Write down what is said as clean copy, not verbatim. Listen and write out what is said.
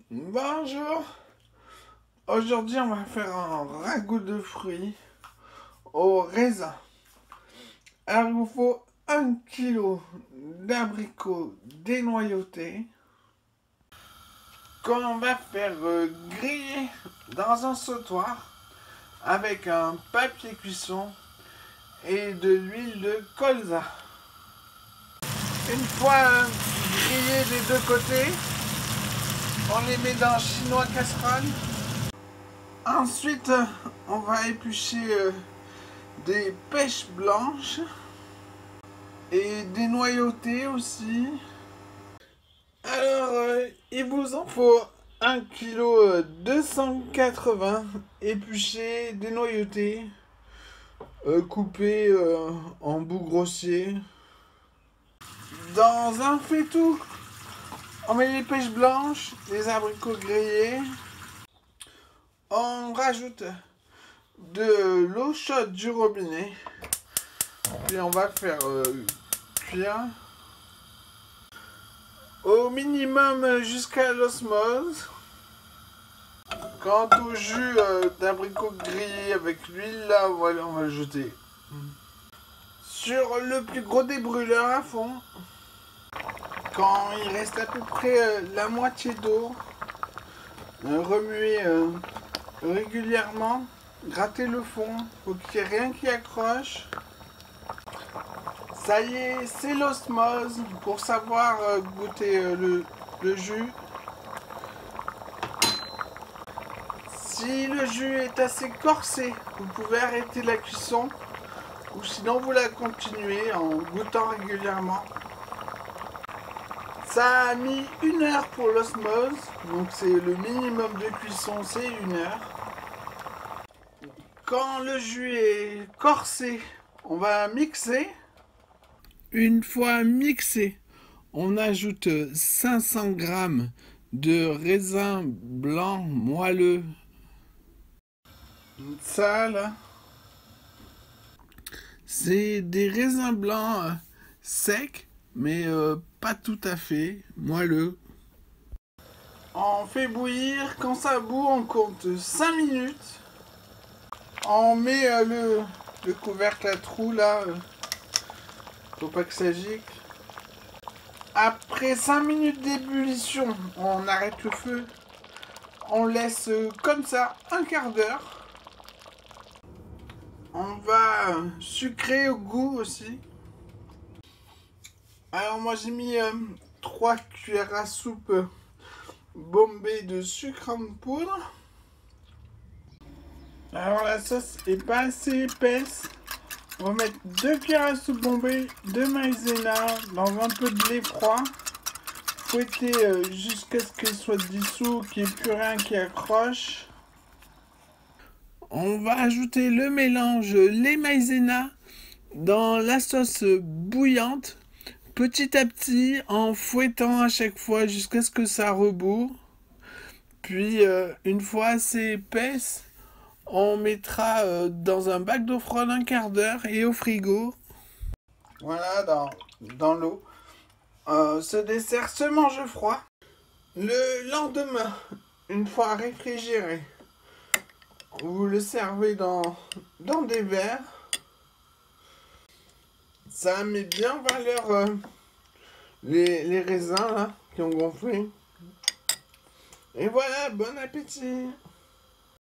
Bonjour. Aujourd'hui, on va faire un ragoût de fruits au raisin. Alors, il vous faut 1 kg d'abricots dénoyautés qu'on va faire griller dans un sautoir avec un papier cuisson et de l'huile de colza. Une fois grillés des deux côtés, on les met dans chinois casserole. Ensuite, on va éplucher des pêches blanches et des noyautés aussi. Alors, il vous en faut 1 kg 280 épluchés, dénoyautés, coupés en bouts grossiers. Dans un faitout, on met les pêches blanches, les abricots grillés. On rajoute de l'eau chaude du robinet. Puis on va faire cuire au minimum jusqu'à l'osmose. Quant au jus d'abricot grillé avec l'huile, là, voilà, on va le jeter sur le plus gros des brûleurs à fond. Quand il reste à peu près la moitié d'eau, remuer régulièrement, gratter le fond, faut qu'il n'y ait rien qui accroche. Ça y est, c'est l'osmose pour savoir goûter le jus. Si le jus est assez corsé, vous pouvez arrêter la cuisson ou sinon vous la continuez en goûtant régulièrement. Ça a mis 1 heure pour l'osmose, donc c'est le minimum de cuisson, c'est 1 heure. Quand le jus est corsé, on va mixer. Une fois mixé, on ajoute 500 g de raisin blanc moelleux. Ça là, c'est des raisins blancs secs, mais pas tout à fait moelleux. On fait bouillir, quand ça bout, on compte 5 minutes. On met le couvercle à trous là, faut pas que ça gicle. Après 5 minutes d'ébullition, on arrête le feu. On laisse comme ça un quart d'heure. On va sucrer au goût aussi. Alors moi j'ai mis 3 cuillères à soupe bombées de sucre en poudre. Alors la sauce est pas assez épaisse. On va mettre 2 cuillères à soupe bombées de maïzena dans un peu de lait froid. Fouetter jusqu'à ce qu'il soit dissous, qu'il n'y ait plus rien qui accroche. On va ajouter le mélange lait maïzena dans la sauce bouillante, petit à petit, en fouettant à chaque fois jusqu'à ce que ça rebout. Puis, une fois assez épaisse, on mettra dans un bac d'eau froide un quart d'heure et au frigo. Voilà, dans l'eau. Ce dessert se mange froid. Le lendemain, une fois réfrigéré, vous le servez dans des verres. Ça met bien en valeur les raisins là, qui ont gonflé. Et voilà, bon appétit!